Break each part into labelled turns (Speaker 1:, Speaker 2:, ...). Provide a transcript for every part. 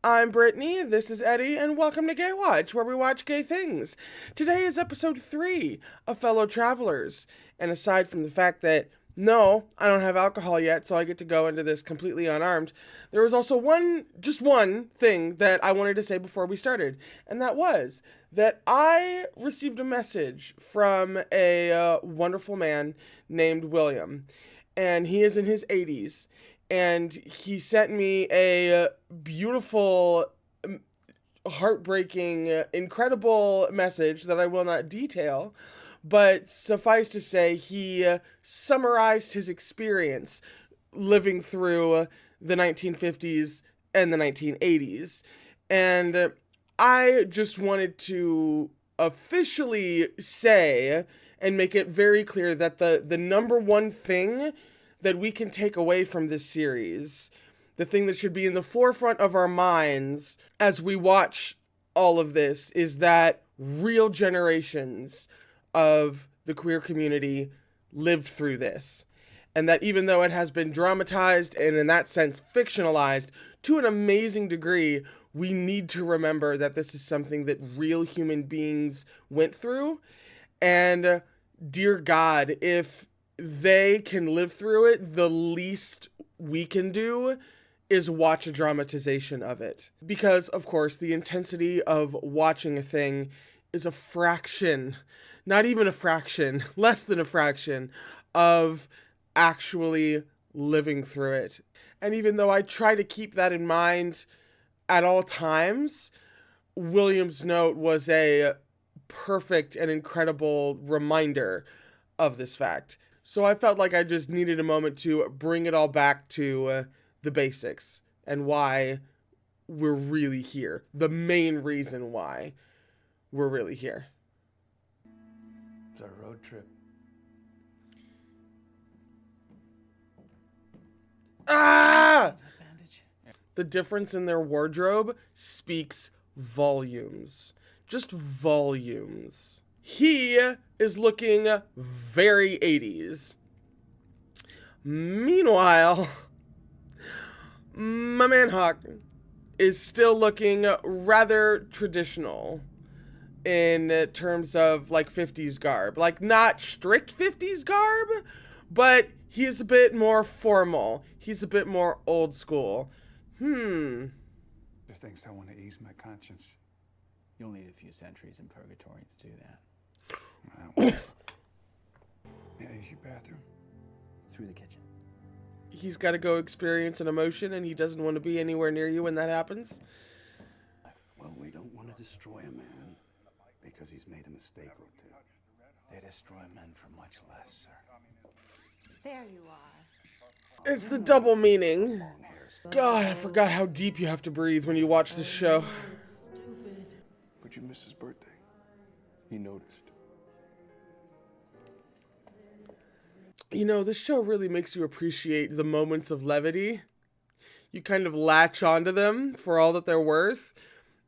Speaker 1: I'm Brittany, this is Eddie, and welcome to Gaywatch, where we watch gay things. Today is episode 3 of Fellow Travelers, and aside from the fact that, no, I don't have alcohol yet, so I get to go into this completely unarmed, there was also just one thing that I wanted to say before we started, and that was that I received a message from a wonderful man named William, and he is in his 80s. And he sent me a beautiful, heartbreaking, incredible message that I will not detail, but suffice to say, he summarized his experience living through the 1950s and the 1980s. And I just wanted to officially say and make it very clear that the number one thing that we can take away from this series, the thing that should be in the forefront of our minds as we watch all of this, is that real generations of the queer community lived through this. And that even though it has been dramatized and in that sense fictionalized to an amazing degree, we need to remember that this is something that real human beings went through. And dear God, if they can live through it, the least we can do is watch a dramatization of it. Because, of course, the intensity of watching a thing is a fraction, not even a fraction, less than a fraction, of actually living through it. And even though I try to keep that in mind at all times, William's note was a perfect and incredible reminder of this fact. So I felt like I just needed a moment to bring it all back to the basics and why we're really here. The main reason why we're really here.
Speaker 2: It's our road trip.
Speaker 1: Ah! The difference in their wardrobe speaks volumes. Just volumes. He is looking very 80s. Meanwhile, my man Hawk is still looking rather traditional in terms of like 50s garb. Like not strict 50s garb, but he's a bit more formal. He's a bit more old school.
Speaker 2: There are things I want to ease my conscience.
Speaker 3: You'll need a few centuries in purgatory to do that.
Speaker 2: May I use your bathroom?
Speaker 3: Through the kitchen.
Speaker 1: He's got to go experience an emotion, and he doesn't want to be anywhere near you when that happens.
Speaker 2: Well, we don't want to destroy a man because he's made a mistake or two. They destroy men for much less, sir.
Speaker 4: There you are.
Speaker 1: It's the double meaning. God, I forgot how deep you have to breathe when you watch this show.
Speaker 4: Stupid.
Speaker 2: But you missed his birthday. He noticed.
Speaker 1: You know, this show really makes you appreciate the moments of levity. You kind of latch onto them for all that they're worth.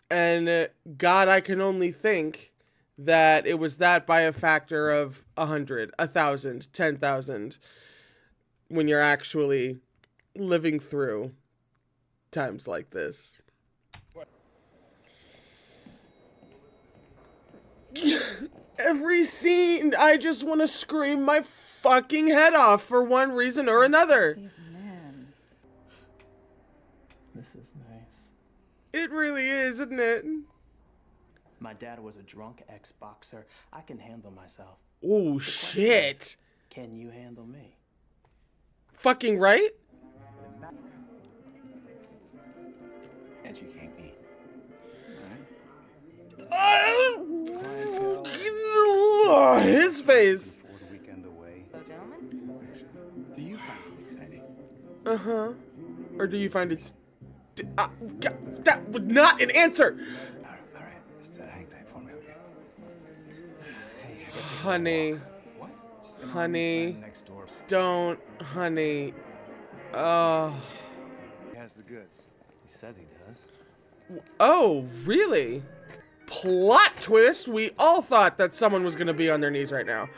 Speaker 1: And God, I can only think that it was that by a factor of 100, 1,000, 10,000 when you're actually living through times like this. Every scene, I just want to scream my fucking head off for one reason or another.
Speaker 4: These men.
Speaker 3: This is nice.
Speaker 1: It really is, isn't it?
Speaker 3: My dad was a drunk ex-boxer. I can handle myself.
Speaker 1: Oh, shit.
Speaker 3: Can you handle me?
Speaker 1: Fucking right?
Speaker 3: And you can't be.
Speaker 1: His face.
Speaker 2: For the weekend away.
Speaker 4: So, gentlemen?
Speaker 3: Do you find it exciting?
Speaker 1: Uh-huh. Or do you find it's... God, that was not an answer!
Speaker 2: All right. Just hang tight for me, okay? Hey, I got
Speaker 1: Honey.
Speaker 2: what?
Speaker 1: Honey.
Speaker 2: Next door.
Speaker 1: Don't, honey. Oh.
Speaker 2: He has the goods.
Speaker 3: He says he does.
Speaker 1: Oh, really? Plot twist, we all thought that someone was gonna be on their knees right now.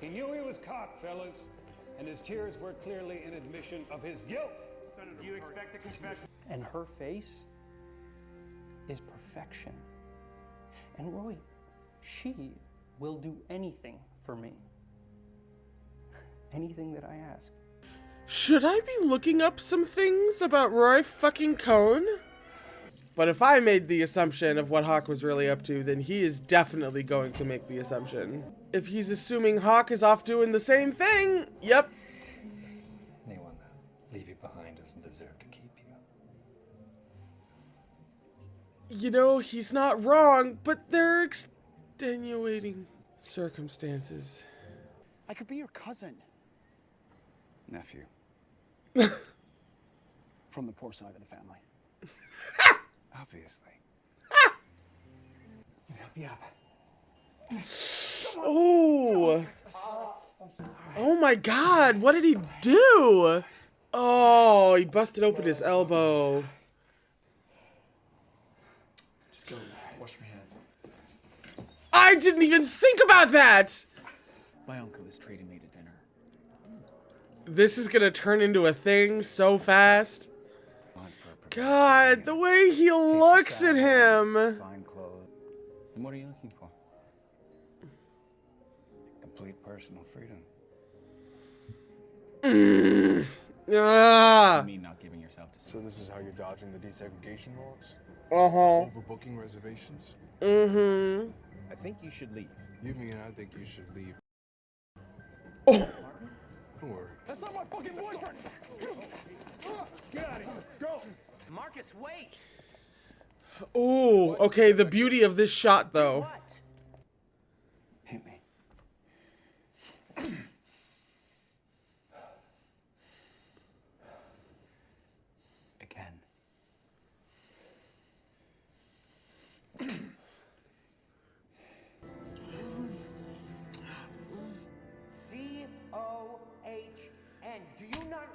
Speaker 5: He knew he was caught, fellas, and his tears were clearly an admission of his guilt.
Speaker 6: Do you expect a confession?
Speaker 3: And her face
Speaker 6: is perfection. And Roy, she will do anything for me. Anything that I ask.
Speaker 1: Should I be looking up some things about Roy fucking Cohn? But if I made the assumption of what Hawk was really up to, then he is definitely going to make the assumption. If he's assuming Hawk is off doing the same thing, yep.
Speaker 7: Anyone that leave you behind doesn't deserve to keep you.
Speaker 1: You know, he's not wrong, but there are extenuating circumstances.
Speaker 8: I could be your cousin.
Speaker 2: Nephew.
Speaker 8: From the poor side of the family.
Speaker 2: Obviously.
Speaker 8: Yeah.
Speaker 1: Oh. Oh my God, what did he do? Oh, he busted open his elbow.
Speaker 7: Just go wash your hands.
Speaker 1: I didn't even think about that.
Speaker 3: My uncle is treating me to dinner.
Speaker 1: This is gonna turn into a thing so fast. God, the way he looks at him.
Speaker 2: Fine clothes. And what are you looking for? Complete personal freedom.
Speaker 1: Ah.
Speaker 3: I mean, not giving yourself to.
Speaker 9: So this is how you're dodging the desegregation laws?
Speaker 1: Uh-huh.
Speaker 9: Overbooking reservations?
Speaker 1: Mm-hmm.
Speaker 10: I think you should leave.
Speaker 9: You mean I think you should leave?
Speaker 1: Oh.
Speaker 9: Don't worry.
Speaker 5: That's not my fucking boyfriend! Get out of here! Go!
Speaker 3: Marcus, wait!
Speaker 1: Oh, okay, the beauty of this shot, though.
Speaker 3: What?
Speaker 2: Hit me. Again.
Speaker 3: C-O-H-N. Do you not...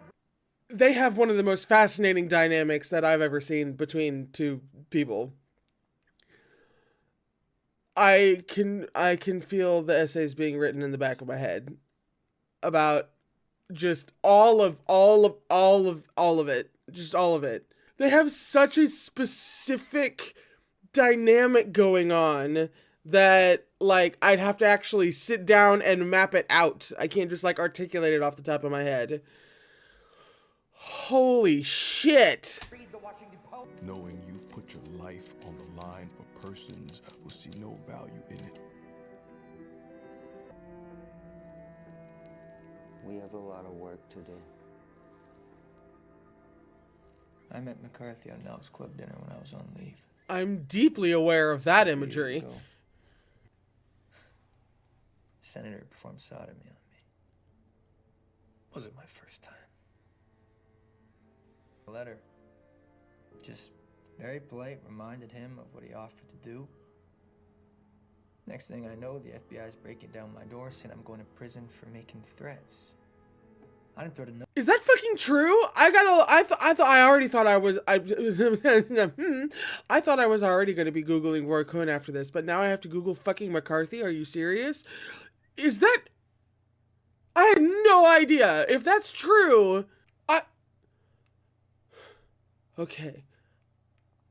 Speaker 1: They have one of the most fascinating dynamics that I've ever seen between two people. I can feel the essays being written in the back of my head about just all of it. Just all of it. They have such a specific dynamic going on that, like, I'd have to actually sit down and map it out. I can't just, like, articulate it off the top of my head. Holy shit.
Speaker 9: Knowing you've put your life on the line for persons who see no value in it.
Speaker 11: We have a lot of work to do.
Speaker 7: I met McCarthy on an Elks Club dinner when I was on leave.
Speaker 1: I'm deeply aware of that imagery.
Speaker 7: Years ago. The senator performed sodomy on me. Wasn't my first time. A letter, just very polite, reminded him of what he offered to do. Next thing I know, the FBI's breaking down my door saying I'm going to prison for making threats. I didn't throw the note.
Speaker 1: Is that fucking true? I thought I was already going to be Googling Roy Cohn after this, but now I have to Google fucking McCarthy. Are you serious? Is that... I had no idea. If that's true, okay.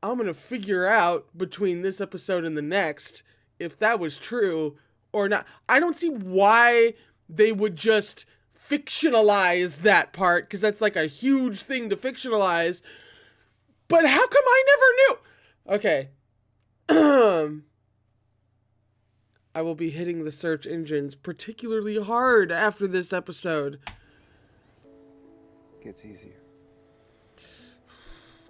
Speaker 1: I'm going to figure out between this episode and the next if that was true or not. I don't see why they would just fictionalize that part, because that's like a huge thing to fictionalize. But how come I never knew? Okay. I will be hitting the search engines particularly hard after this episode.
Speaker 2: Gets easier.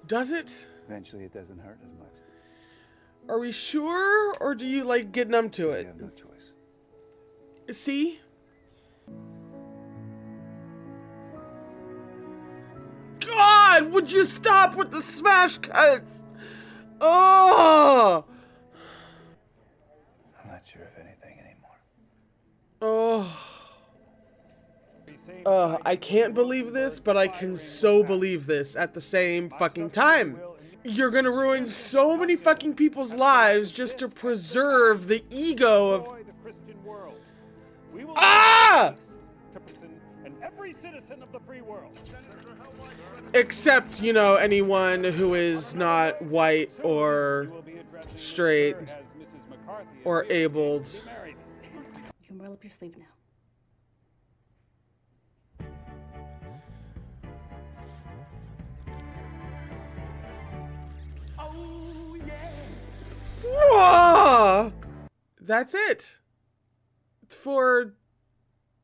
Speaker 1: Does it?
Speaker 2: Eventually it doesn't hurt as much.
Speaker 1: Are we sure? Or do you, like, get numb to
Speaker 2: You
Speaker 1: it?
Speaker 2: have no choice.
Speaker 1: See? God, would you stop with the smash cuts? Oh!
Speaker 2: I'm not sure of anything anymore.
Speaker 1: I can't believe this, but I can so believe this at the same fucking time. You're gonna ruin so many fucking people's lives just to preserve the ego of...
Speaker 5: Ah! And every citizen of the free world.
Speaker 1: Except, you know, anyone who is not white or straight or abled.
Speaker 10: You can roll up your sleeve now.
Speaker 1: Whoa! That's it. For,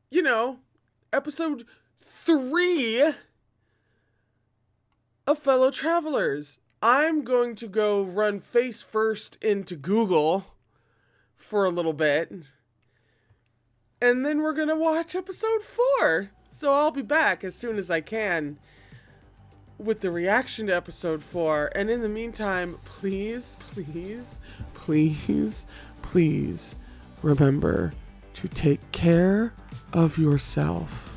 Speaker 1: you know, episode 3 of Fellow Travelers. I'm going to go run face first into Google for a little bit. And then we're going to watch episode 4. So I'll be back as soon as I can with the reaction to episode 4. And in the meantime, please, please, please, please remember to take care of yourself.